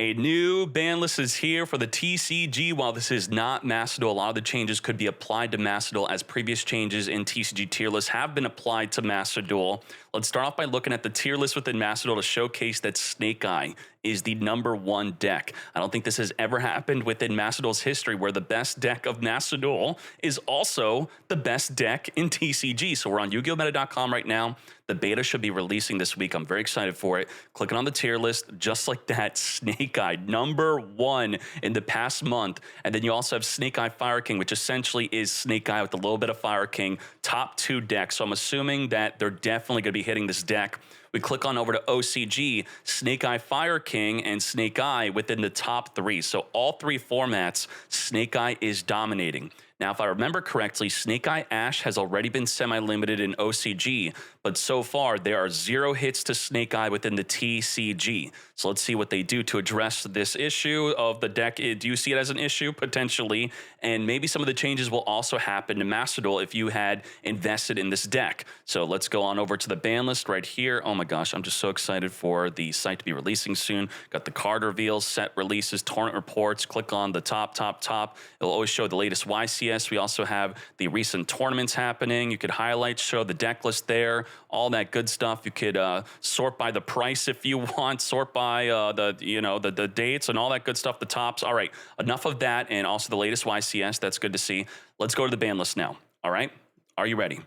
A new ban list is here for the TCG. While this is not Macedol, a lot of the changes could be applied to Macedol as previous changes in TCG tier lists have been applied to Macedol. Let's start off by looking at the tier list within Macedol to showcase that Snake Eye is the #1 deck. I don't think this has ever happened within Macedol's history where the best deck of Macedol is also the best deck in TCG. So we're on YugiOhMeta.com right now. The beta should be releasing this week. I'm very excited for it. Clicking on the tier list, just like that, Snake Eye, #1 in the past month. And then you also have Snake Eye Fire King, which essentially is Snake Eye with a little bit of Fire King, top 2 decks. So I'm assuming that they're definitely going to be hitting this deck. We click on over to OCG, Snake Eye Fire King and Snake Eye within the top 3. So all 3 formats, Snake Eye is dominating. Now, if I remember correctly, Snake Eye Ash has already been semi-limited in OCG, but so far there are 0 hits to Snake Eye within the TCG. So let's see what they do to address this issue of the deck. Do you see it as an issue? Potentially. And maybe some of the changes will also happen to Macedol if you had invested in this deck. So let's go on over to the ban list right here. Oh my gosh, I'm just so excited for the site to be releasing soon. Got the card reveals, set releases, tournament reports. Click on the top. It'll always show the latest YCS. We also have the recent tournaments happening. You could highlight, show the deck list there, all that good stuff. You could sort by the price if you want, sort by the dates and all that good stuff, the tops. All right, enough of that, and also the latest YCS. That's good to see. Let's go to the ban list now. All right, are you ready?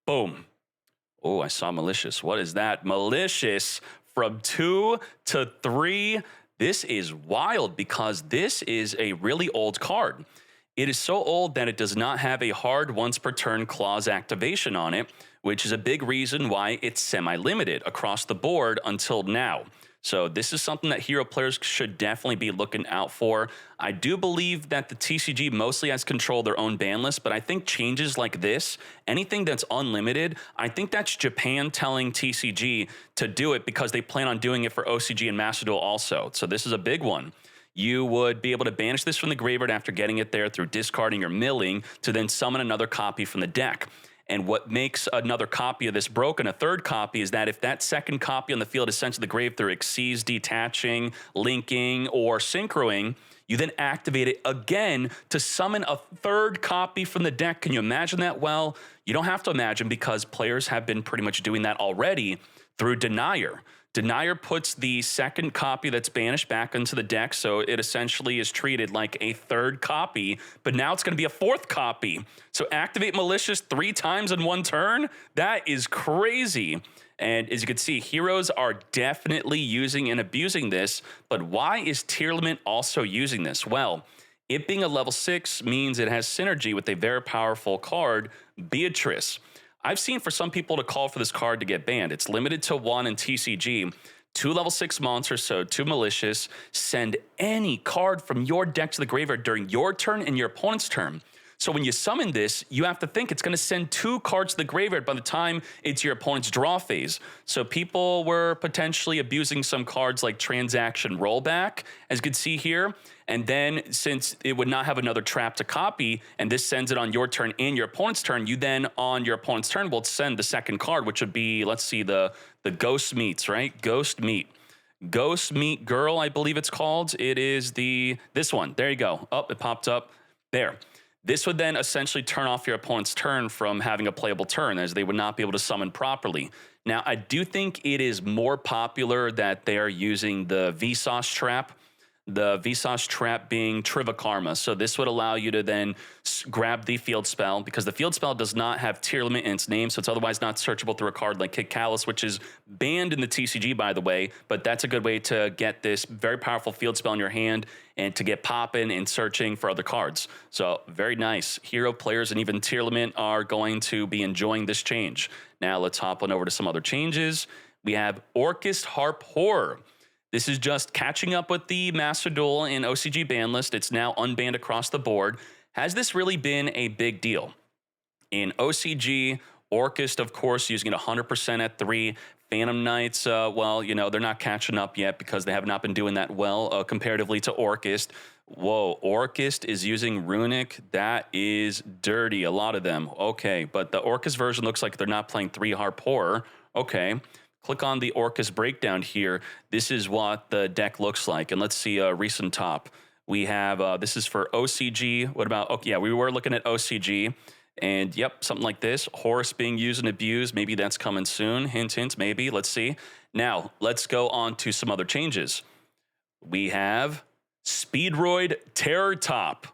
Boom. Oh, I saw Malicious. What is that? Malicious from 2 to 3. This is wild because this is a really old card. It is so old that it does not have a hard once per turn clause activation on it, which is a big reason why it's semi-limited across the board until now. So this is something that hero players should definitely be looking out for. I do believe that the TCG mostly has control of their own ban list, but I think changes like this, anything that's unlimited, I think that's Japan telling TCG to do it because they plan on doing it for OCG and Macedol also. So this is a big one. You would be able to banish this from the graveyard after getting it there through discarding or milling to then summon another copy from the deck. And what makes another copy of this broken, a third copy, is that if that second copy on the field is sent to the grave through Xyz, detaching, linking, or synchroing, you then activate it again to summon a third copy from the deck. Can you imagine that? Well, you don't have to imagine because players have been pretty much doing that already through Denier. Denier puts the second copy that's banished back into the deck, so it essentially is treated like a third copy, but now it's going to be a 4th copy. So activate Malicious 3 times in 1 turn? That is crazy. And as you can see, heroes are definitely using and abusing this, but why is Tier Limit also using this? Well, it being a level 6 means it has synergy with a very powerful card, Beatrice. I've seen for some people to call for this card to get banned. It's limited to 1 in TCG. 2 level 6 monsters, so 2 Malicious. Send any card from your deck to the graveyard during your turn and your opponent's turn. So when you summon this, you have to think it's going to send 2 cards to the graveyard by the time it's your opponent's draw phase. So people were potentially abusing some cards like Transaction Rollback, as you can see here. And then since it would not have another trap to copy, and this sends it on your turn and your opponent's turn, you then on your opponent's turn will send the second card, which would be, let's see, the Ghost Meats, right? Ghost Meat. Ghost Meat Girl, I believe it's called. It is this one. There you go. Oh, it popped up. There. This would then essentially turn off your opponent's turn from having a playable turn, as they would not be able to summon properly. Now, I do think it is more popular that they are using the Vsauce trap. The Vsauce trap being Trivikarma. So this would allow you to then grab the field spell, because the field spell does not have tier limit in its name, so it's otherwise not searchable through a card like Kick Callus, which is banned in the TCG, by the way, but that's a good way to get this very powerful field spell in your hand and to get popping and searching for other cards. So very nice. Hero players and even tier limit are going to be enjoying this change. Now let's hop on over to some other changes. We have Orcust Harp Horror. This is just catching up with the Macedol and OCG ban list. It's now unbanned across the board. Has this really been a big deal? In OCG, Orcust, of course, using it 100% at 3. Phantom Knights, well, you know, they're not catching up yet because they have not been doing that well comparatively to Orcust. Whoa, Orcust is using Runic. That is dirty, a lot of them. Okay, but the Orcust version looks like they're not playing 3 Harp Horror. Okay. click on the Orcus breakdown here. This is what the deck looks like. And let's see a recent top. We have, this is for OCG. What about, okay, yeah, we were looking at OCG. And yep, something like this. Horus being used and abused. Maybe that's coming soon. Hint, hint, maybe. Let's see. Now, let's go on to some other changes. We have Speedroid Terop.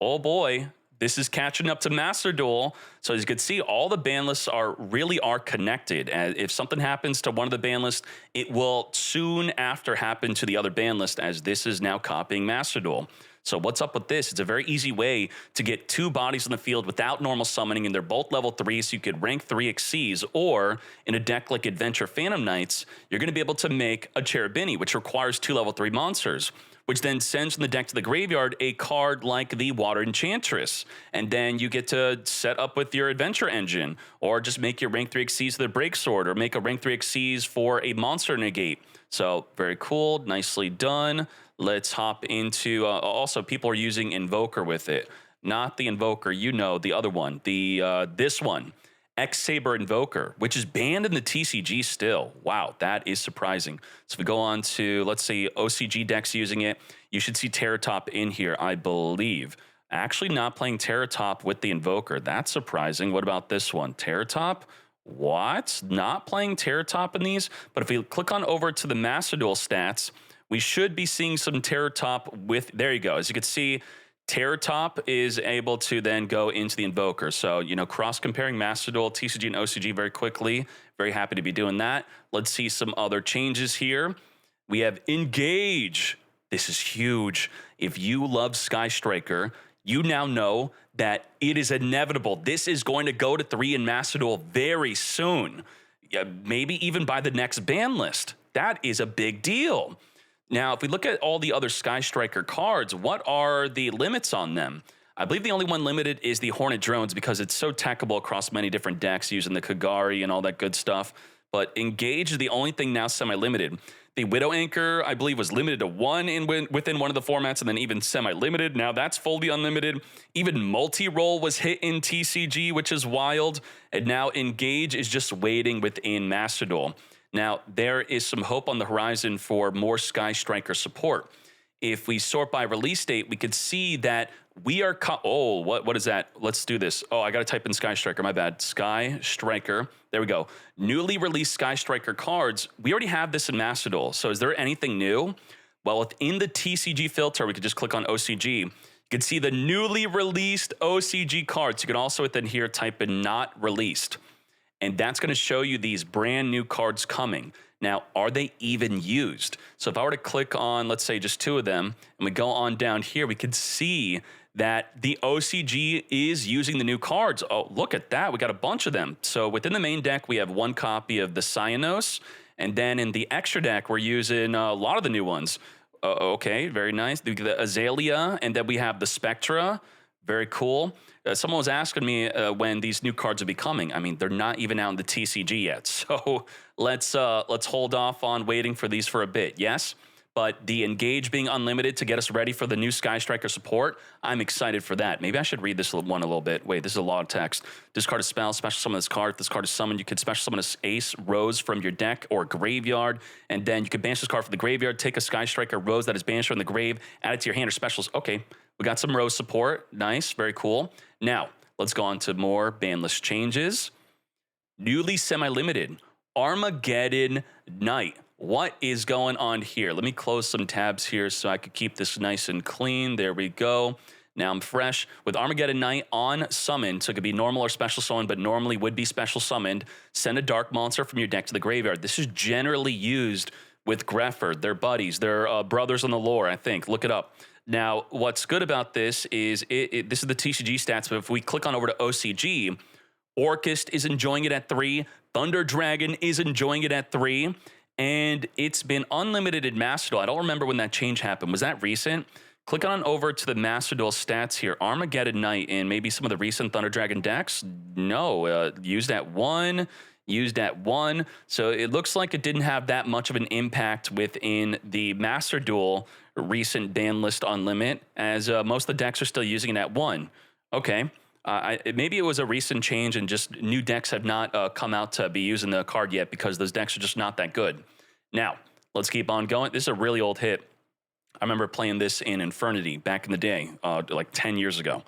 Oh boy, this is catching up to Master Duel. So as you can see, all the ban lists really are connected. If something happens to one of the ban lists, it will soon after happen to the other ban list, as this is now copying Master Duel. So what's up with this? It's a very easy way to get 2 bodies in the field without normal summoning, and they're both level 3, so you could rank 3 Xyz, or in a deck like Adventure Phantom Knights, you're going to be able to make a Cherubini, which requires 2 level 3 monsters, which then sends from the deck to the graveyard a card like the Water Enchantress. And then you get to set up with your Adventure Engine, or just make your rank 3 Xyz the Break Sword, or make a rank 3 Xyz for a Monster Negate. So very cool, nicely done. Let's hop into, also people are using Invoker with it. Not the Invoker, you know, the other one, this one, X-Saber Invoker, which is banned in the TCG still. Wow, that is surprising. So if we go on to, let's say, OCG decks using it, you should see Terop in here, I believe. Actually not playing Terop with the Invoker. That's surprising. What about this one? Terop? What? Not playing Terop in these? But if we click on over to the Master Duel stats, we should be seeing some Terop with, there you go. As you can see, Terop is able to then go into the Invoker. So, you know, cross-comparing Master Duel, TCG, and OCG very quickly. Very happy to be doing that. Let's see some other changes here. We have Engage. This is huge. If you love Sky Striker, you now know that it is inevitable. This is going to go to 3 in Master Duel very soon. Maybe even by the next ban list. That is a big deal. Now, if we look at all the other Sky Striker cards, what are the limits on them? I believe the only one limited is the Hornet Drones, because it's so techable across many different decks using the Kagari and all that good stuff. But Engage is the only thing now semi-limited. The Widow Anchor, I believe, was limited to 1 within one of the formats, and then even semi-limited. Now that's fully unlimited. Even multi-roll was hit in TCG, which is wild. And now Engage is just waiting within Master Duel. Now, there is some hope on the horizon for more Sky Striker support. If we sort by release date, we could see that we are... Oh, what is that? Let's do this. Oh, I got to type in Sky Striker. My bad. Sky Striker. There we go. Newly released Sky Striker cards. We already have this in Master Duel. So is there anything new? Well, within the TCG filter, we could just click on OCG. You can see the newly released OCG cards. You can also within here type in not released. And that's going to show you these brand new cards coming. Now, are they even used? So if I were to click on, let's say, just 2 of them, and we go on down here, we could see that the OCG is using the new cards. Oh, look at that. We got a bunch of them. So within the main deck, we have 1 copy of the Cyanos. And then in the extra deck, we're using a lot of the new ones. Okay, very nice. The Azalea, and then we have the Spectra. Very cool. Someone was asking me when these new cards will be coming. I mean, they're not even out in the TCG yet. So let's hold off on waiting for these for a bit. Yes, but the Engage being unlimited to get us ready for the new Sky Striker support, I'm excited for that. Maybe I should read this one a little bit. Wait, this is a lot of text. Discard a spell, special summon this card. If this card is summoned, you could special summon an Ace Rose from your deck or graveyard, and then you could banish this card from the graveyard, take a Sky Striker Rose that is banished from the grave, add it to your hand or specials. Okay, we got some Rose support. Nice, very cool. Now, let's go on to more ban list changes. Newly semi-limited, Armageddon Knight. What is going on here? Let me close some tabs here so I could keep this nice and clean. There we go. Now I'm fresh. With Armageddon Knight on summon, so it could be normal or special summon, but normally would be special summoned, send a dark monster from your deck to the graveyard. This is generally used with Grefford, their buddies, their brothers on the lore, I think. Look it up. Now, what's good about this is, this is the TCG stats, but if we click on over to OCG, Orcust is enjoying it at 3, Thunder Dragon is enjoying it at 3, and it's been unlimited in Master Duel. I don't remember when that change happened. Was that recent? Click on over to the Master Duel stats here. Armageddon Knight in maybe some of the recent Thunder Dragon decks? No, used at 1, used at 1. So it looks like it didn't have that much of an impact within the Master Duel recent ban list on limit, as most of the decks are still using it at 1. Okay, Maybe it was a recent change and just new decks have not come out to be using the card yet because those decks are just not that good. Now, let's keep on going. This is a really old hit. I remember playing this in Infernity back in the day, like 10 years ago.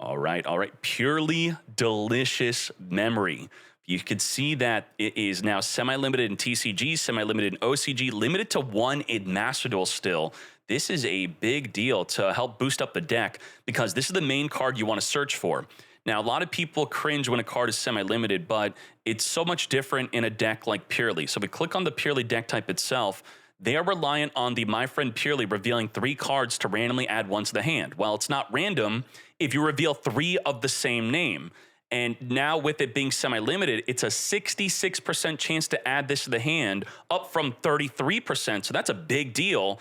All right. Purely Delicious Memory. You could see that it is now semi-limited in TCG, semi-limited in OCG, limited to 1 in Master Duel still. This is a big deal to help boost up the deck because this is the main card you want to search for. Now, a lot of people cringe when a card is semi-limited, but it's so much different in a deck like Purely. So if we click on the Purely deck type itself, they are reliant on the My Friend Purely revealing 3 cards to randomly add 1 to the hand. Well, it's not random if you reveal 3 of the same name. And now with it being semi-limited, it's a 66% chance to add this to the hand, up from 33%. So that's a big deal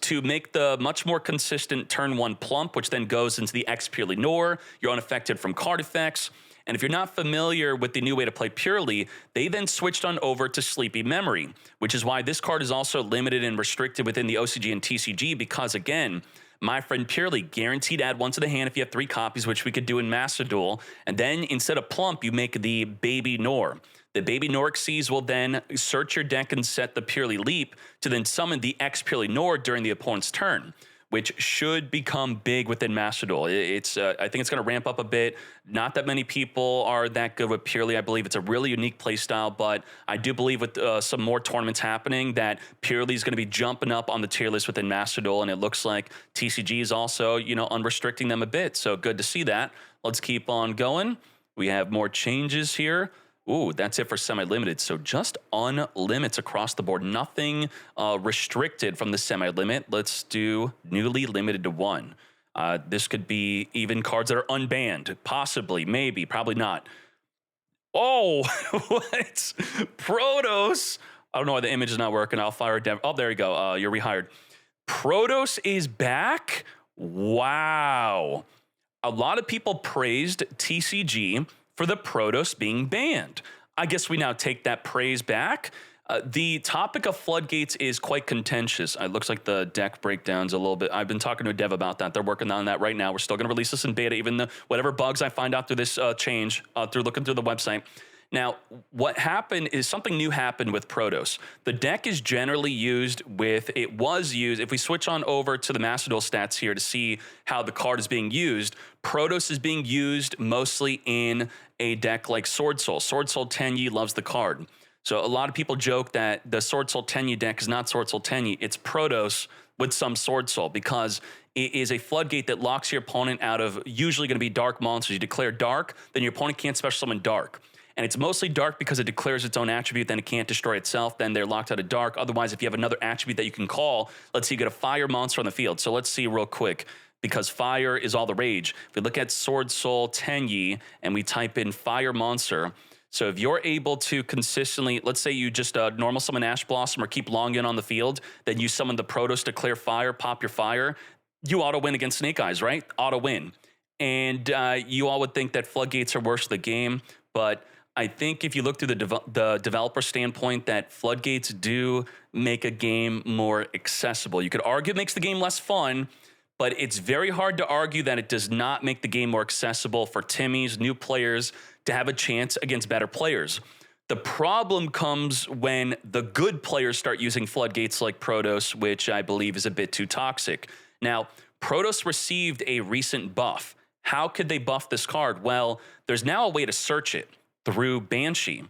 to make the much more consistent turn 1 plump, which then goes into the X Purely Nor. You're unaffected from card effects. And if you're not familiar with the new way to play Purely, they then switched on over to Sleepy Memory, which is why this card is also limited and restricted within the OCG and TCG because, again, My Friend Purely, guaranteed to add 1 to the hand if you have 3 copies, which we could do in Master Duel. And then instead of Plump, you make the Baby Nor. The Baby Norxies will then search your deck and set the Purely Leap to then summon the X Purely Nor during the opponent's turn, which should become big within Master Duel. I think it's going to ramp up a bit. Not that many people are that good with Purely. I believe it's a really unique play style, but I do believe with some more tournaments happening that Purely is going to be jumping up on the tier list within Master Duel, and it looks like TCG is also, unrestricting them a bit. So good to see that. Let's keep on going. We have more changes here. Ooh, that's it for semi-limited. So just unlimits across the board. Nothing restricted from the semi-limit. Let's do newly limited to 1. This could be even cards that are unbanned. Possibly, maybe, probably not. Oh, what? Protos. I don't know why the image is not working. I'll fire Dev. Oh, there you go. You're rehired. Protos is back? Wow. A lot of people praised TCG for the Protos being banned. I guess we now take that praise back. The topic of floodgates is quite contentious. It looks like the deck breakdown's a little bit. I've been talking to a dev about that. They're working on that right now. We're still going to release this in beta, even though whatever bugs I find out through this change, through looking through the website. Now, what happened is something new happened with Protos. The deck is generally used with, it was used, if we switch on over to the Master Duel stats here to see how the card is being used, Protos is being used mostly in a deck like Sword Soul. Sword Soul Tenyi loves the card. So a lot of people joke that the Sword Soul Tenyi deck is not Sword Soul Tenyi, it's Protos with some Sword Soul because it is a floodgate that locks your opponent out of usually going to be dark monsters. You declare dark, then your opponent can't special summon dark. And it's mostly dark because it declares its own attribute, then it can't destroy itself, then they're locked out of dark. Otherwise, if you have another attribute that you can call, let's say you get a fire monster on the field. So let's see real quick, because fire is all the rage. If we look at Sword Soul Tenyi and we type in fire monster, so if you're able to consistently, let's say you just normal summon Ash Blossom or keep Longyun on the field, then you summon the Protos, declare fire, pop your fire, you auto win against Snake Eyes, right? Auto win. And you all would think that floodgates are worse for the game, but I think if you look through the developer standpoint that floodgates do make a game more accessible. You could argue it makes the game less fun, but it's very hard to argue that it does not make the game more accessible for Timmies, new players, to have a chance against better players. The problem comes when the good players start using floodgates like Protos, which I believe is a bit too toxic. Now, Protos received a recent buff. How could they buff this card? Well, there's now a way to search it through Banshee.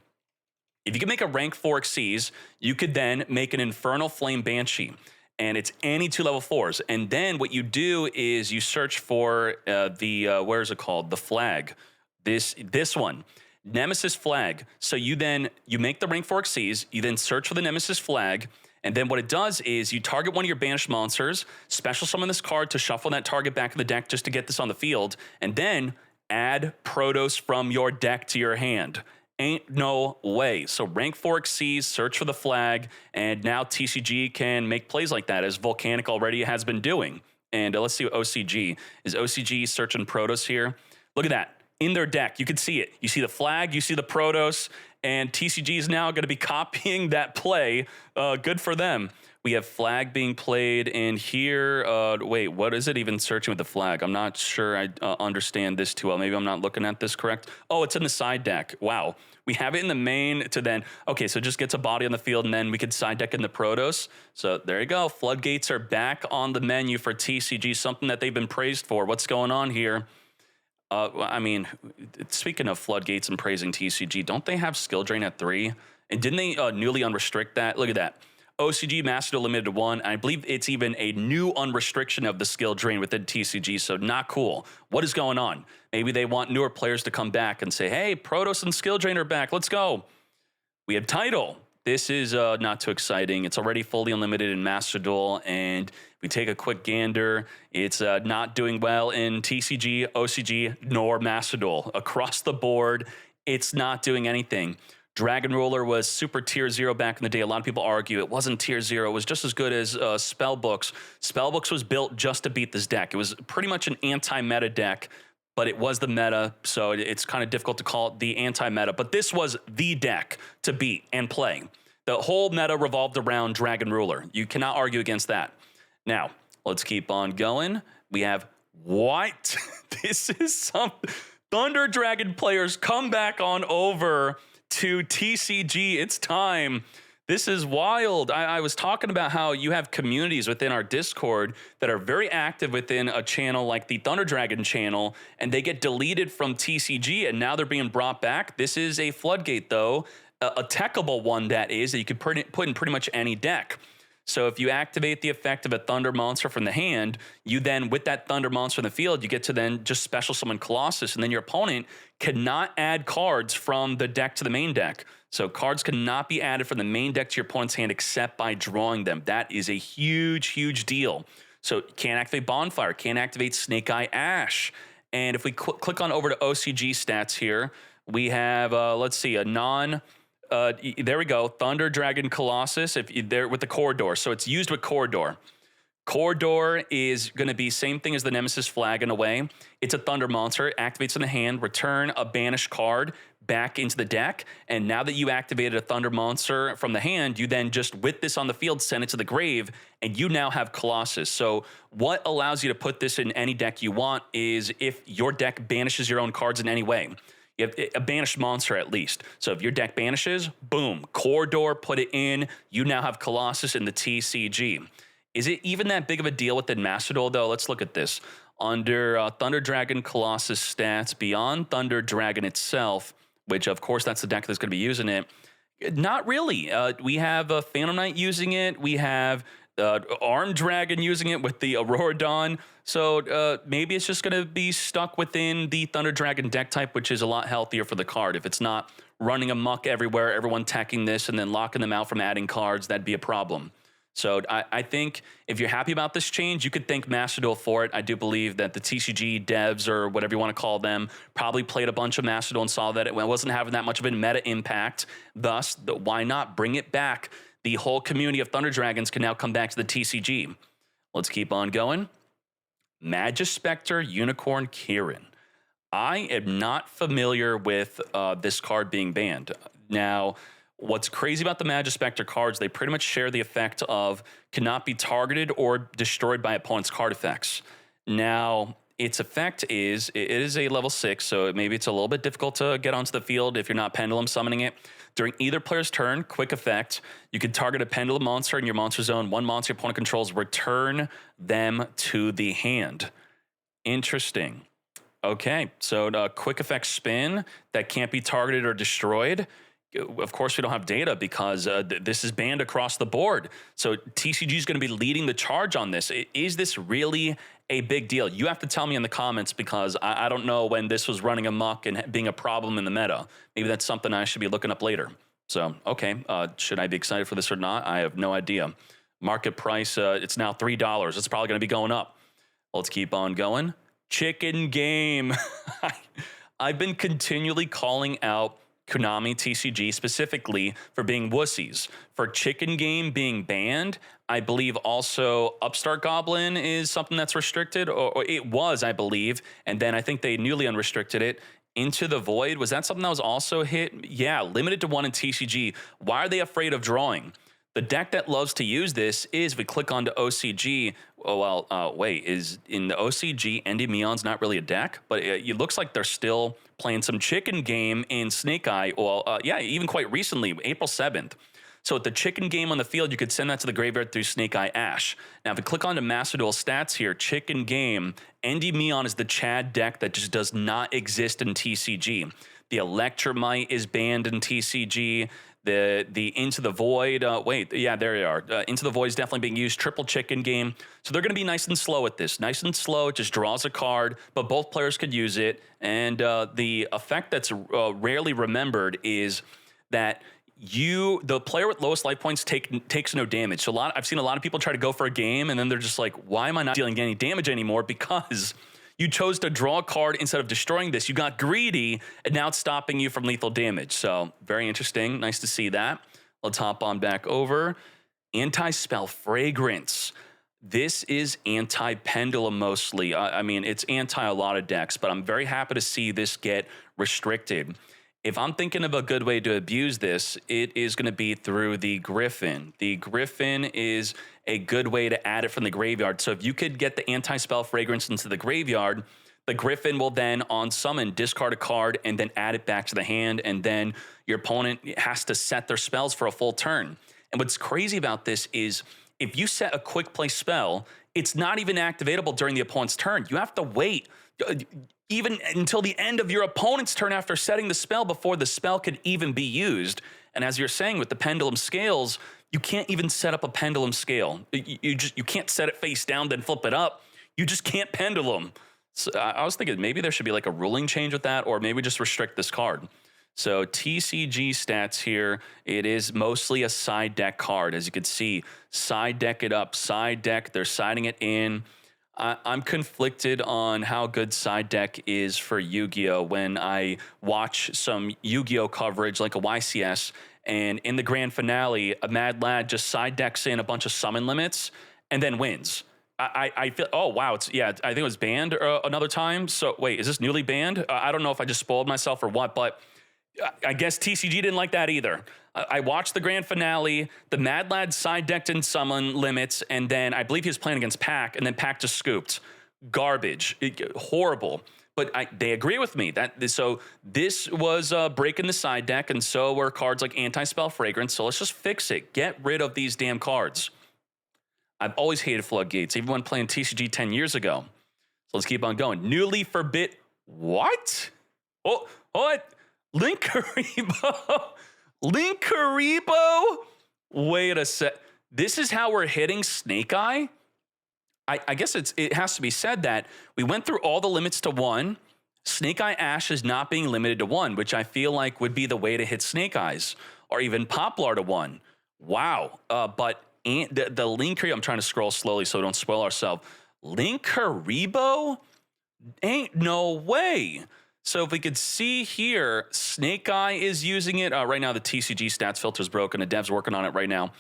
If you can make a rank 4 Xyz, you could then make an Infernal Flame Banshee, and it's any 2 level 4s. And then what you do is you search for where is it called? The flag. This one, Nemesis Flag. So you make the rank 4 Xyz, you then search for the Nemesis Flag, and then what it does is you target one of your banished monsters, special summon this card to shuffle that target back in the deck just to get this on the field, and then add Protos from your deck to your hand. Ain't no way. So rank 4 Xyz, search for the flag, and now TCG can make plays like that, as Volcanic already has been doing. And let's see what OCG. Is OCG searching Protos here? Look at that. In their deck, you can see it. You see the flag, you see the Protos, and TCG is now going to be copying that play. Good for them. We have flag being played in here. Wait, what is it even searching with the flag? I'm not sure I understand this too well. Maybe I'm not looking at this correct. Oh, it's in the side deck. Wow. We have it in the main to then, okay, so it just gets a body on the field, and then we could side deck in the Protos. So there you go. Floodgates are back on the menu for TCG, something that they've been praised for. What's going on here? I mean, speaking of Floodgates and praising TCG, don't they have skill drain at 3? And didn't they newly unrestrict that? Look at that. OCG Master limited to 1. I believe it's even a new unrestriction of the skill drain within TCG, so not cool. What is going on? Maybe they want newer players to come back and say, hey, Protos and skill drain are back. Let's go. We have Title. This is not too exciting. It's already fully unlimited in Master Duel, and we take a quick gander. It's not doing well in TCG, OCG, nor Master Duel. Across the board, it's not doing anything. Dragon Ruler was super tier 0 back in the day. A lot of people argue it wasn't tier 0. It was just as good as Spellbooks. Spellbooks was built just to beat this deck. It was pretty much an anti-meta deck, but it was the meta, so it's kind of difficult to call it the anti-meta. But this was the deck to beat and play. The whole meta revolved around Dragon Ruler. You cannot argue against that. Now, let's keep on going. We have what? This is some Thunder Dragon players come back on over to TCG. It's time. This is wild. I was talking about how you have communities within our Discord that are very active within a channel like the Thunder Dragon channel, and they get deleted from TCG, and now they're being brought back. This is a Floodgate, though, a techable one that is, that you could put in pretty much any deck. So if you activate the effect of a Thunder monster from the hand, you then, with that Thunder monster in the field, you get to then just special summon Colossus, and then your opponent cannot add cards from the deck to the main deck. So cards cannot be added from the main deck to your opponent's hand except by drawing them. That is a huge, huge deal. So can't activate Bonfire, can't activate Snake Eye Ash. And if we click on over to OCG stats here, we have, let's see, a there we go, Thunder Dragon Colossus there with the Corridor. So it's used with Corridor. Corridor is going to be same thing as the Nemesis flag in a way. It's a Thunder monster, activates in the hand, return a banished card back into the deck, and now that you activated a Thunder monster from the hand, you then just, with this on the field, send it to the grave, and you now have Colossus. So what allows you to put this in any deck you want is if your deck banishes your own cards in any way. You have a banished monster at least. So if your deck banishes, boom, Corridor, put it in. You now have Colossus in the TCG. Is it even that big of a deal within Master Duel, though? Let's look at this. Under Thunder Dragon Colossus stats, beyond Thunder Dragon itself, which of course that's the deck that's going to be using it, not really. We have Phantom Knight using it. We have Armed Dragon using it with the Aurora Dawn. So maybe it's just going to be stuck within the Thunder Dragon deck type, which is a lot healthier for the card. If it's not running amok everywhere, everyone teching this and then locking them out from adding cards, that'd be a problem. So I think if you're happy about this change, you could thank Master Duel for it. I do believe that the TCG devs, or whatever you want to call them, probably played a bunch of Master Duel and saw that it wasn't having that much of a meta impact. Thus, why not bring it back? The whole community of Thunder Dragons can now come back to the TCG. Let's keep on going. Magispector Unicorn Kirin. I am not familiar with this card being banned. Now, what's crazy about the Magispector cards, they pretty much share the effect of cannot be targeted or destroyed by opponent's card effects. Now, its effect is, it is a level 6, so maybe it's a little bit difficult to get onto the field if you're not pendulum summoning it. During either player's turn, quick effect, you can target a pendulum monster in your monster zone. One monster your opponent controls, return them to the hand. Interesting. Okay, so quick effect spin that can't be targeted or destroyed. Of course, we don't have data because this is banned across the board. So TCG is going to be leading the charge on this. Is this really a big deal? You have to tell me in the comments because I don't know when this was running amok and being a problem in the meta. Maybe that's something I should be looking up later. So, okay, should I be excited for this or not? I have no idea. Market price, it's now $3. It's probably going to be going up. Let's keep on going. Chicken Game. I've been continually calling out Konami TCG specifically for being wussies. For Chicken Game being banned, I believe also Upstart Goblin is something that's restricted, or it was, I believe, and then I think they newly unrestricted it. Into the Void, was that something that was also hit? Yeah, limited to 1 in TCG. Why are they afraid of drawing? The deck that loves to use this is, if we click onto OCG, oh, well, wait, is in the OCG, Endymion's not really a deck, but it looks like they're still playing some chicken game in Snake Eye, well, yeah, even quite recently, April 7th. So with the chicken game on the field, you could send that to the graveyard through Snake Eye Ash. Now, if we click on to Master Duel stats here, chicken game, Endymion is the Chad deck that just does not exist in TCG. The Electromite is banned in TCG. The Into the Void, wait, yeah, there you are. Into the Void is definitely being used, triple chicken game. So they're going to be nice and slow at this. Nice and slow, it just draws a card, but both players could use it. And the effect that's rarely remembered is that the player with lowest life points takes no damage. So I've seen a lot of people try to go for a game, and then they're just like, why am I not dealing any damage anymore? Because you chose to draw a card instead of destroying this. You got greedy, and now it's stopping you from lethal damage. So very interesting. Nice to see that. Let's hop on back over. Anti-Spell Fragrance. This is anti-Pendulum mostly. I mean, it's anti a lot of decks, but I'm very happy to see this get restricted. If I'm thinking of a good way to abuse this, it is going to be through the Griffin. The Griffin is a good way to add it from the graveyard. So if you could get the Anti-Spell Fragrance into the graveyard, the Griffin will then, on summon, discard a card and then add it back to the hand, and then your opponent has to set their spells for a full turn. And what's crazy about this is if you set a quick play spell, it's not even activatable during the opponent's turn. You have to wait even until the end of your opponent's turn after setting the spell before the spell could even be used. And as you're saying with the pendulum scales, you can't even set up a pendulum scale. You can't set it face down, then flip it up. You just can't pendulum. So I was thinking maybe there should be like a ruling change with that, or maybe just restrict this card. So TCG stats here, it is mostly a side deck card. As you can see, side deck it up, side deck, they're siding it in. I'm conflicted on how good side deck is for Yu-Gi-Oh! When I watch some Yu-Gi-Oh! Coverage like a YCS, and in the grand finale, a Mad Lad just side decks in a bunch of summon limits and then wins. I feel, oh, wow, I think it was banned another time. So wait, is this newly banned? I don't know if I just spoiled myself or what, but I guess TCG didn't like that either. I watched the grand finale. The Mad Lad side decked in summon limits, and then I believe he was playing against Pac, and then Pac just scooped. Garbage. Horrible. But they agree with me. So this was breaking the side deck, and so were cards like Anti-Spell Fragrance. So let's just fix it. Get rid of these damn cards. I've always hated Floodgates, even when playing TCG 10 years ago. So let's keep on going. Newly forbid. What? Oh, what? Linkaribo. Linkaribo? Wait a sec. This is how we're hitting Snake Eye? I guess it has to be said that we went through all the limits to 1. Snake Eye Ash is not being limited to 1, which I feel like would be the way to hit Snake Eyes, or even Poplar to 1. Wow. But the Linkaribo, I'm trying to scroll slowly so we don't spoil ourselves. Linkaribo? Ain't no way. So if we could see here, Snake Eye is using it. Right now, the TCG stats filter is broken. The dev's working on it right now.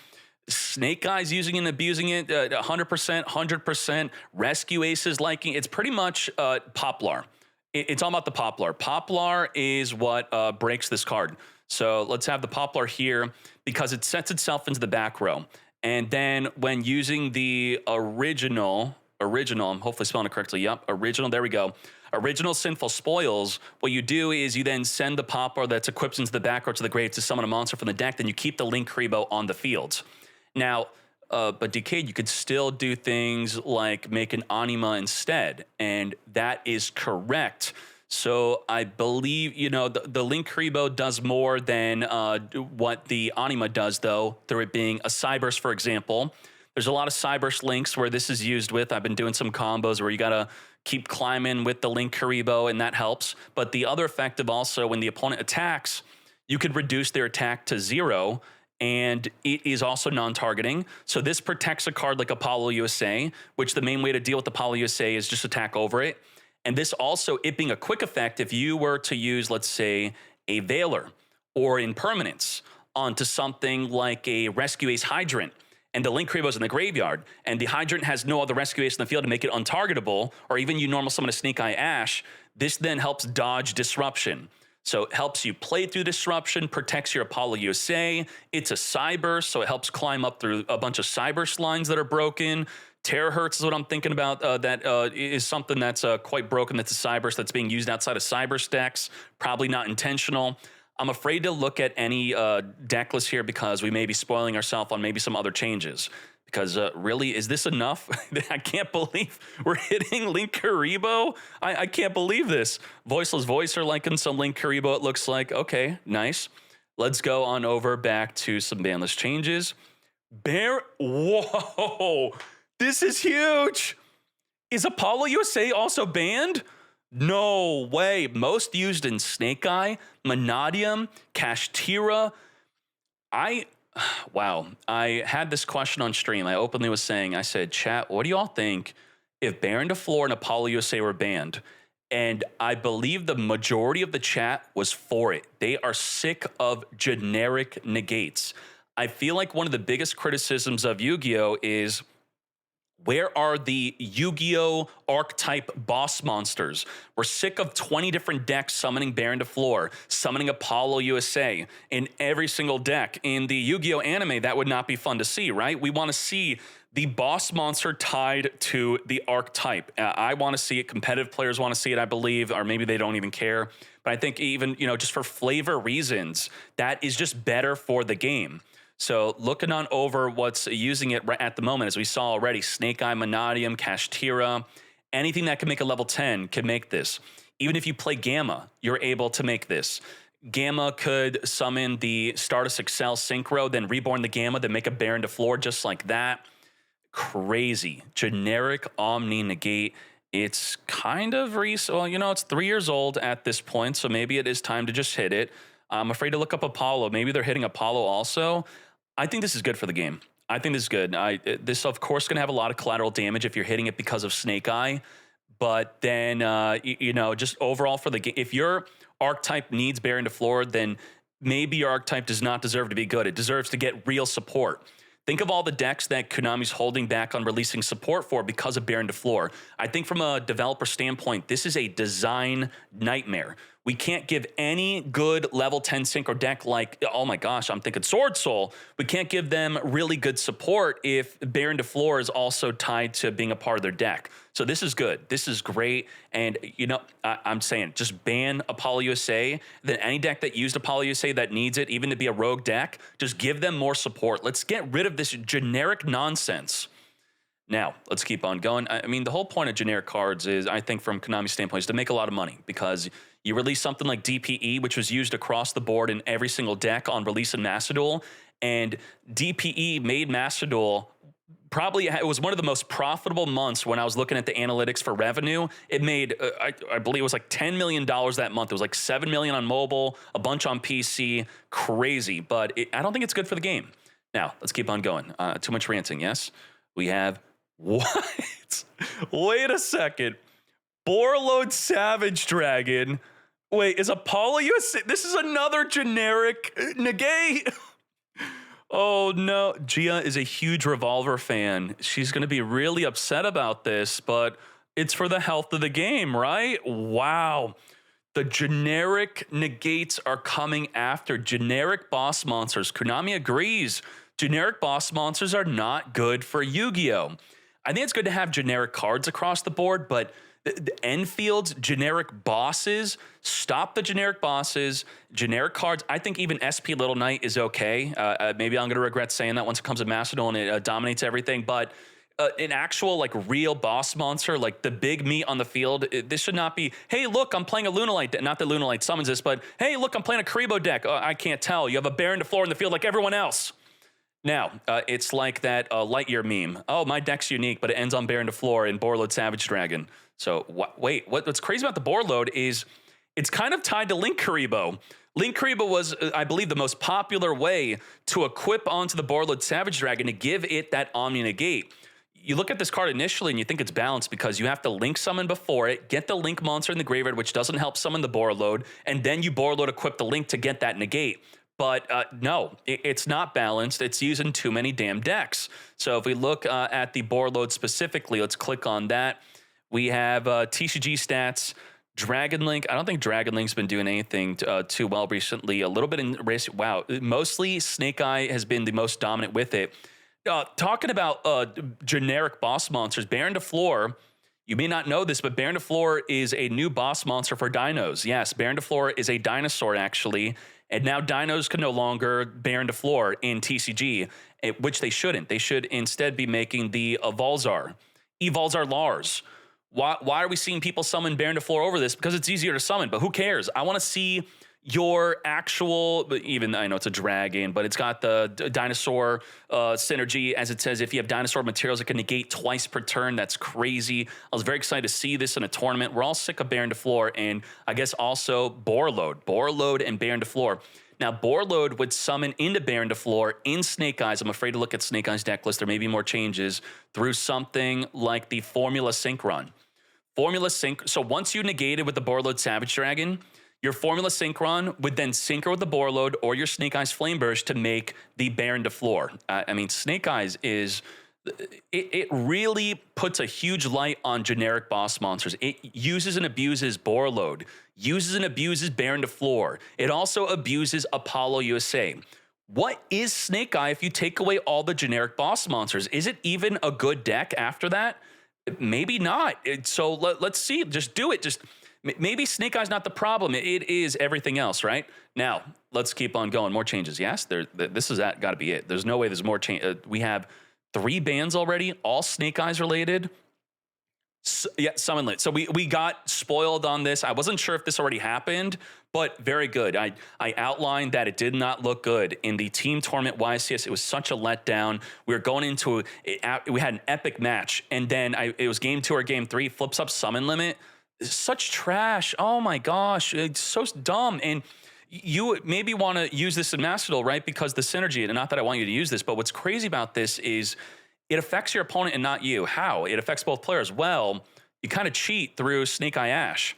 Snake Eye's using it and abusing it 100%, 100%. Rescue Aces liking it. It's pretty much Poplar. It's all about the Poplar. Poplar is what breaks this card. So let's have the Poplar here because it sets itself into the back row. And then when using the original, I'm hopefully spelling it correctly. Yep, original, there we go. Original Sinful Spoils, what you do is you then send the Poplar that's equipped into the back row to the grave to summon a monster from the deck, then you keep the Linkaribo on the field. Now, but Decade, you could still do things like make an Anima instead, and that is correct. So I believe, the Linkaribo does more than what the Anima does, though, through it being a Cyburst, for example. There's a lot of Cyburst links where this is used with. I've been doing some combos where you got to keep climbing with the Linkaribo, and that helps. But the other effective also, when the opponent attacks, you could reduce their attack to 0, and it is also non-targeting. So this protects a card like Apollo USA, which the main way to deal with Apollo USA is just attack over it. And this also, it being a quick effect, if you were to use, let's say, a Veiler or Impermanence onto something like a Rescue Ace Hydrant, and the Linkaribo's in the graveyard, and the Hydrant has no other Rescue Ace in the field to make it untargetable, or even you normal summon a Snake Eye Ash, this then helps dodge disruption. So it helps you play through disruption, protects your Apollo USA. It's a cyber, so it helps climb up through a bunch of cyber lines that are broken. Terahertz is what I'm thinking about. That is something that's quite broken. That's a cyber that's being used outside of cyber stacks. Probably not intentional. I'm afraid to look at any deck list here because we may be spoiling ourselves on maybe some other changes. Because really, is this enough? I can't believe we're hitting Linko. I can't believe this. Voiceless Voice are liking some Linko, it looks like. Okay, nice. Let's go on over back to some ban list changes. Whoa, this is huge. Is Apollo USA also banned? No way. Most used in Snake Eye, Manadium, Kashtira. Wow. I had this question on stream. I openly was saying, I said, chat, what do y'all think if Baron DeFleur and Apollo USA were banned? And I believe the majority of the chat was for it. They are sick of generic negates. I feel like one of the biggest criticisms of Yu-Gi-Oh! Is where are the Yu-Gi-Oh! Archetype boss monsters? We're sick of 20 different decks summoning Baron DeFleur, summoning Apollo USA in every single deck. In the Yu-Gi-Oh! Anime, that would not be fun to see, right? We want to see the boss monster tied to the archetype. I want to see it. Competitive players want to see it, I believe, or maybe they don't even care. But I think even, just for flavor reasons, that is just better for the game. So looking on over what's using it right at the moment, as we saw already, Snake Eye, Manadium, Kashtira, anything that can make a level 10 can make this. Even if you play Gamma, you're able to make this. Gamma could summon the Stardust Excel Synchro, then reborn the Gamma, then make a Baron DeFleur just like that. Crazy. Generic Omni Negate. It's kind of recent. Well, it's 3 years old at this point, so maybe it is time to just hit it. I'm afraid to look up Apollo. Maybe they're hitting Apollo also. I think this is good for the game. I think this is good. This, of course, going to have a lot of collateral damage if you're hitting it because of Snake Eye. But then, just overall for the game, if your archetype needs Baron DeFleur, then maybe your archetype does not deserve to be good. It deserves to get real support. Think of all the decks that Konami's holding back on releasing support for because of Baron DeFleur. I think from a developer standpoint, this is a design nightmare. We can't give any good level 10 synchro deck like, oh my gosh, I'm thinking Sword Soul. We can't give them really good support if Baron DeFleur is also tied to being a part of their deck. So this is good. This is great. And, I'm saying just ban Apollo USA. Then any deck that used Apollo USA that needs it, even to be a rogue deck, just give them more support. Let's get rid of this generic nonsense. Now, let's keep on going. I mean, the whole point of generic cards is, I think from Konami's standpoint, is to make a lot of money because you release something like DPE, which was used across the board in every single deck on release in Master Duel, and DPE made Master Duel probably, it was one of the most profitable months when I was looking at the analytics for revenue. It made, I believe it was like $10 million that month. It was like $7 million on mobile, a bunch on PC, crazy, but I don't think it's good for the game. Now, let's keep on going. Too much ranting, yes? We have, what? Wait a second. Borre Load Savage Dragon. Wait, is Apollo USA? This is another generic negate. Oh no, Gia is a huge Revolver fan. She's going to be really upset about this, but it's for the health of the game, right? Wow. The generic negates are coming after generic boss monsters. Konami agrees. Generic boss monsters are not good for Yu-Gi-Oh! I think it's good to have generic cards across the board, but the Enfield's generic bosses, stop the generic bosses, generic cards. I think even SP Little Knight is okay. Maybe I'm going to regret saying that once it comes to Master Duel and it dominates everything, but an actual like real boss monster, like the big meat on the field, this should not be, hey, look, I'm playing a Lunalite. Not that Lunalite summons this, but hey, look, I'm playing a Karibo deck. I can't tell. You have a Baron DeFleur in the field like everyone else. Now, it's like that Lightyear meme. Oh, my deck's unique, but it ends on Baron DeFleur and Borre Load Savage Dragon. So wait, what's crazy about the Borre Load is it's kind of tied to Linko. Linko was, I believe, the most popular way to equip onto the Borre Load Savage Dragon to give it that Omni Negate. You look at this card initially and you think it's balanced because you have to link summon before it, get the link monster in the graveyard, which doesn't help summon the Borre Load, and then you Borre Load equip the link to get that negate. But no, it's not balanced. It's using too many damn decks. So if we look at the Borre Load specifically, let's click on that. We have TCG stats. Dragon Link, I don't think Dragon Link's been doing anything too well recently. A little bit in race. Wow. Mostly Snake Eye has been the most dominant with it. Talking about generic boss monsters, Baron de Fleur, you may not know this, but Baron de Fleur is a new boss monster for dinos. Yes, Baron de Fleur is a dinosaur, actually. And now dinos can no longer Baron de Fleur in TCG, which they shouldn't. They should instead be making the Evolzar Lars. Why are we seeing people summon Baron de Fleur over this? Because it's easier to summon, but who cares? I want to see your actual, even I know it's a dragon, but it's got the dinosaur synergy. As it says, if you have dinosaur materials, it can negate twice per turn. That's crazy. I was very excited to see this in a tournament. We're all sick of Baron de Fleur, and I guess also Borre Load and Baron de Fleur. Now, Borre Load would summon into Baron de Fleur in Snake Eyes. I'm afraid to look at Snake Eyes deck list. There may be more changes through something like the Formula Sync run. Formula Sync. So once you negate it with the Borre Load Savage Dragon, your Formula Synchron would then synchro with the Borre Load or your Snake Eyes Flame Burst to make the Baron de Fleur. I mean, Snake Eyes is... It really puts a huge light on generic boss monsters. It uses and abuses Borre Load, uses and abuses Baron de Fleur. It also abuses Apollo USA. What is Snake Eye if you take away all the generic boss monsters? Is it even a good deck after that? Maybe not. So let's see. Just do it. Just maybe Snake Eye's not the problem. It is everything else, right? Now, let's keep on going. More changes. Yes, this is got to be it. There's no way there's more change. We have 3 bans already, all Snake Eyes related. Yeah, Summon Lit. So we got spoiled on this. I wasn't sure if this already happened, but very good. I outlined that it did not look good in the team tournament YCS. It was such a letdown. We were going into we had an epic match, and then it was game 2 or game 3. Flips up summon limit. Such trash. Oh my gosh, it's so dumb. And you maybe want to use this in Master Duel, right? Because the synergy. And not that I want you to use this, but what's crazy about this is it affects your opponent and not you. How? It affects both players. Well, you kind of cheat through Snake Eye Ash.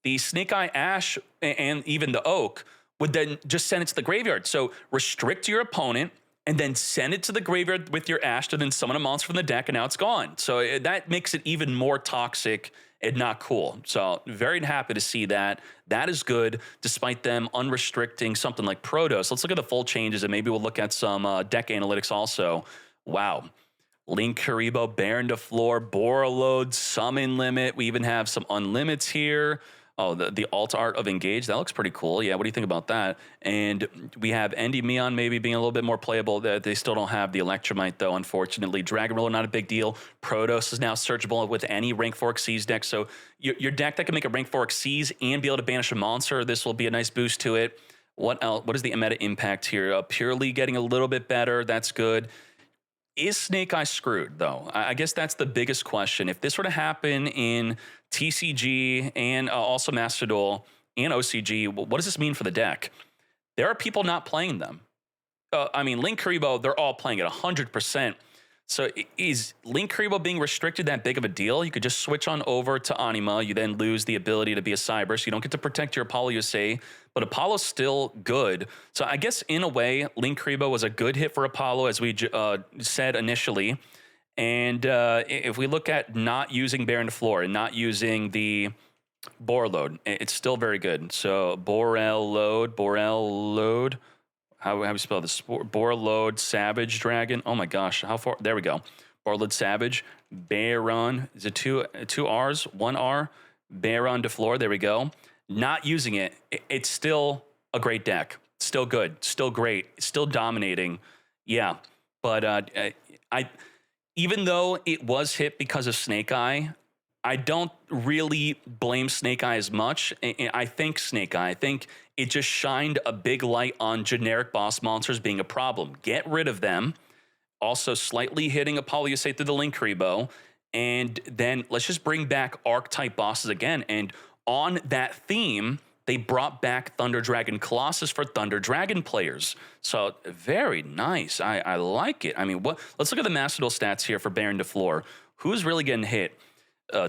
The Snake Eye Ash and even the Oak would then just send it to the graveyard. So restrict your opponent and then send it to the graveyard with your Ash to then summon a monster from the deck, and now it's gone. So that makes it even more toxic and not cool. So very happy to see that. That is good, despite them unrestricting something like Protos. Let's look at the full changes, and maybe we'll look at some deck analytics also. Wow. Linko, Baron de Fleur, Borre Load, Summon Limit. We even have some unlimits here. Oh, the alt art of Engage. That looks pretty cool. Yeah, what do you think about that? And we have Endymion maybe being a little bit more playable. They still don't have the Electromite, though, unfortunately. Dragon Roller, not a big deal. Protos is now searchable with any rank 4 Xyz deck. So your deck that can make a rank 4 Xyz and be able to banish a monster, this will be a nice boost to it. What else? What is the meta impact here? Purely getting a little bit better. That's good. Is Snake Eye screwed, though? I guess that's the biggest question. If this were to happen in TCG and also Master Duel and OCG, what does this mean for the deck? There are people not playing them. I mean, Linko, they're all playing it 100%. So is Linko being restricted that big of a deal? You could just switch on over to Anima. You then lose the ability to be a Cyber, so you don't get to protect your Apollo USA, but Apollo's still good. So I guess in a way, Linko was a good hit for Apollo, as we said initially. And if we look at not using Baron de Fleur and not using the Borre Load, it's still very good. So Borre Load. How do we spell this? Borre Load, Savage Dragon. Oh my gosh, how far? There we go. Borre Load, Savage, Baronne. Is it two R's, 1 R? Baron de Fleur. There we go. Not using it. It's still a great deck. Still good. Still great. Still dominating. Yeah, but even though it was hit because of Snake Eye, I don't really blame Snake Eye as much. I think Snake Eye, it just shined a big light on generic boss monsters being a problem. Get rid of them. Also slightly hitting Apollo USA through the Linko. And then let's just bring back archetype bosses again. And on that theme, they brought back Thunder Dragon Colossus for Thunder Dragon players. So very nice. I like it. I mean, let's look at the Master Duel stats here for Baron de Fleur. Who's really getting hit?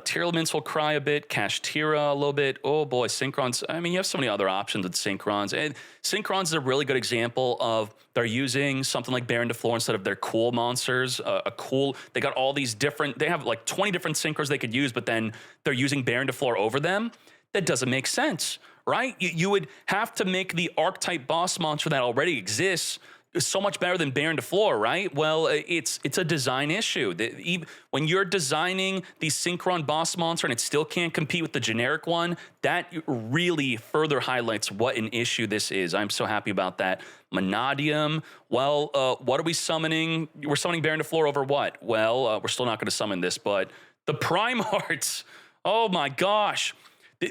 Tearlaments will cry a bit, Kashtira a little bit. Oh boy, Synchrons. I mean, you have so many other options with Synchrons. And Synchrons is a really good example of they're using something like Baron de Fleur instead of their cool monsters. They got all these different, they have like 20 different Synchros they could use, but then they're using Baron de Fleur over them. That doesn't make sense, right? You would have to make the archetype boss monster that already exists so much better than Baron de Fleur, right? Well, it's a design issue. When you're designing the Synchron boss monster and it still can't compete with the generic one, that really further highlights what an issue this is. I'm so happy about that. Monadium, well, what are we summoning? We're summoning Baron de Fleur over what? Well, we're still not going to summon this, but the Prime Hearts, oh my gosh.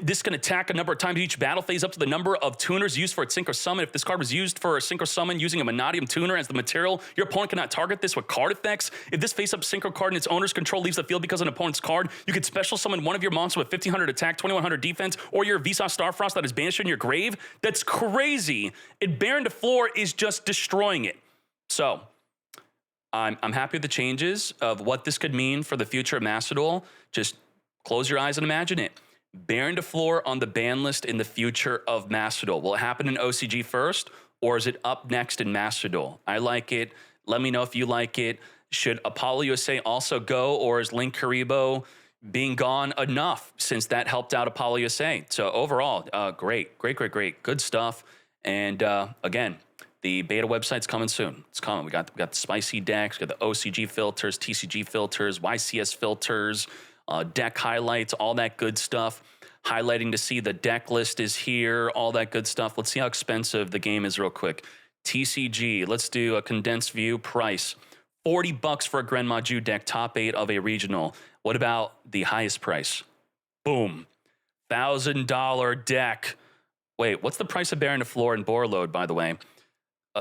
This can attack a number of times each battle phase up to the number of tuners used for its Synchro Summon. If this card was used for a Synchro Summon using a Monadium tuner as the material, your opponent cannot target this with card effects. If this face-up Synchro card in its owner's control leaves the field because of an opponent's card, you could special summon one of your monsters with 1500 attack, 2100 defense, or your Vsauce Starfrost that is banished in your grave. That's crazy. And Baron de Fleur is just destroying it. So, I'm happy with the changes of what this could mean for the future of Master Duel. Just close your eyes and imagine it. Baron de Fleur on the ban list in the future of Master Duel. Will it happen in OCG first, or is it up next in Master Duel? I like it. Let me know if you like it. Should Apollo USA also go, or is Link Karibo being gone enough since that helped out Apollo USA? So overall, great. Good stuff. And again, the beta website's coming soon. It's coming. We got the spicy decks, we got the OCG filters, TCG filters, YCS filters, deck highlights, all that good stuff. Highlighting to see the deck list is here, all that good stuff. Let's see how expensive the game is real quick. TCG, let's do a condensed view price. $40 for a Gren Maju deck, top 8 of a regional. What about the highest price? Boom. $1,000 deck. Wait, what's the price of Baron de Fleur and Borre Load, by the way?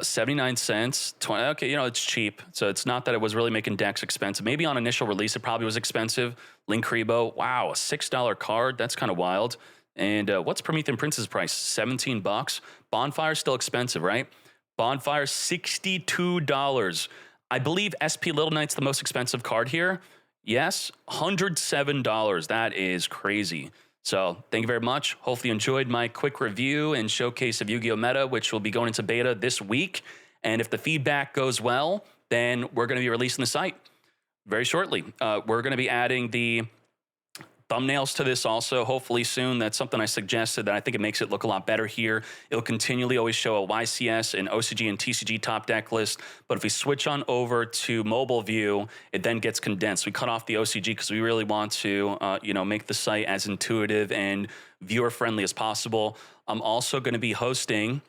79 cents, 20, okay, you know, it's cheap. So it's not that it was really making decks expensive. Maybe on initial release, it probably was expensive. Link Karibo, wow, a $6 card. That's kind of wild. And what's Promethean Prince's price? $17. Bonfire's still expensive, right? Bonfire, $62. I believe SP Little Knight's the most expensive card here. Yes, $107. That is crazy. So thank you very much. Hopefully you enjoyed my quick review and showcase of Yu-Gi-Oh! Meta, which will be going into beta this week. And if the feedback goes well, then we're going to be releasing the site very shortly. We're going to be adding the thumbnails to this also, hopefully soon. That's something I suggested that I think it makes it look a lot better here. It'll continually always show a YCS and OCG and TCG top deck list, but if we switch on over to mobile view, it then gets condensed. We cut off the OCG because we really want to, make the site as intuitive and viewer-friendly as possible. I'm also going to be hosting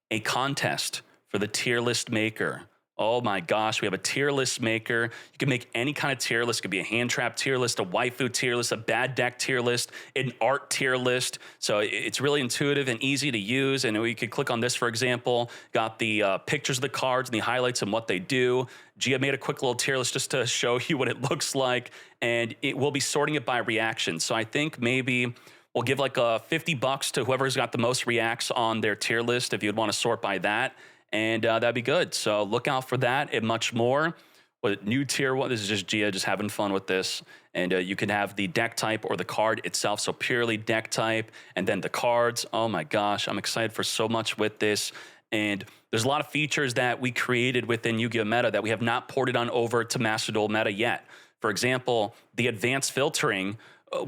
a contest for the tier list maker. Oh my gosh, we have a tier list maker. You can make any kind of tier list. It could be a hand trap tier list, a waifu tier list, a bad deck tier list, an art tier list. So it's really intuitive and easy to use. And we could click on this, for example, got the pictures of the cards and the highlights and what they do. Gia made a quick little tier list just to show you what it looks like. And it will be sorting it by reaction. So I think maybe we'll give like $50 to whoever's got the most reacts on their tier list if you'd want to sort by that. And that'd be good. So look out for that and much more. With new tier 1, this is just Gia just having fun with this. And you can have the deck type or the card itself. So purely deck type and then the cards. Oh my gosh, I'm excited for so much with this. And there's a lot of features that we created within Yu-Gi-Oh! Meta that we have not ported on over to Master Duel Meta yet. For example, the advanced filtering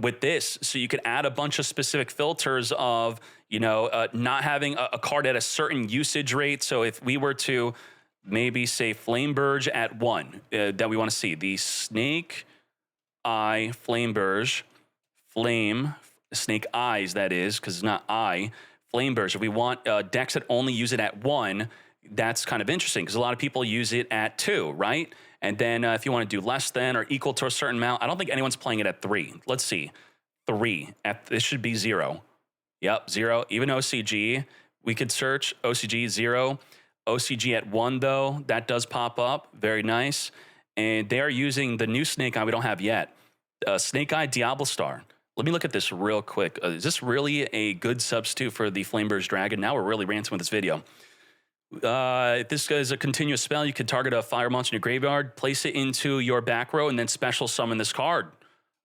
with this. So you could add a bunch of specific filters of, not having a card at a certain usage rate. So if we were to maybe say Flameburge at 1, that we want to see the Snake Eye Flameburge, Snake Eyes, that is, because it's not eye, Flameburge. If we want decks that only use it at 1, that's kind of interesting because a lot of people use it at 2, right? And then if you want to do less than or equal to a certain amount, I don't think anyone's playing it at 3. Let's see. 3. This should be 0. Yep, 0. Even OCG, we could search OCG 0. OCG at 1, though, that does pop up. Very nice. And they are using the new Snake Eye we don't have yet. Snake Eye Diablo Star. Let me look at this real quick. Is this really a good substitute for the Flameburge Dragon? Now we're really ranting with this video. If this is a continuous spell, you can target a fire monster in your graveyard, place it into your back row, and then special summon this card.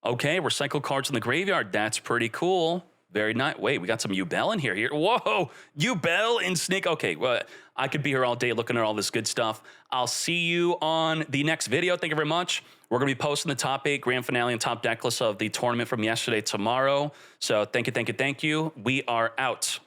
Okay, recycle cards in the graveyard. That's pretty cool. Very nice. Wait, we got some Ubel in here. Whoa, Ubel in Sneak. Okay, well, I could be here all day looking at all this good stuff. I'll see you on the next video. Thank you very much. We're going to be posting the top 8 grand finale and top deck list of the tournament from yesterday tomorrow. So thank you, thank you, thank you. We are out.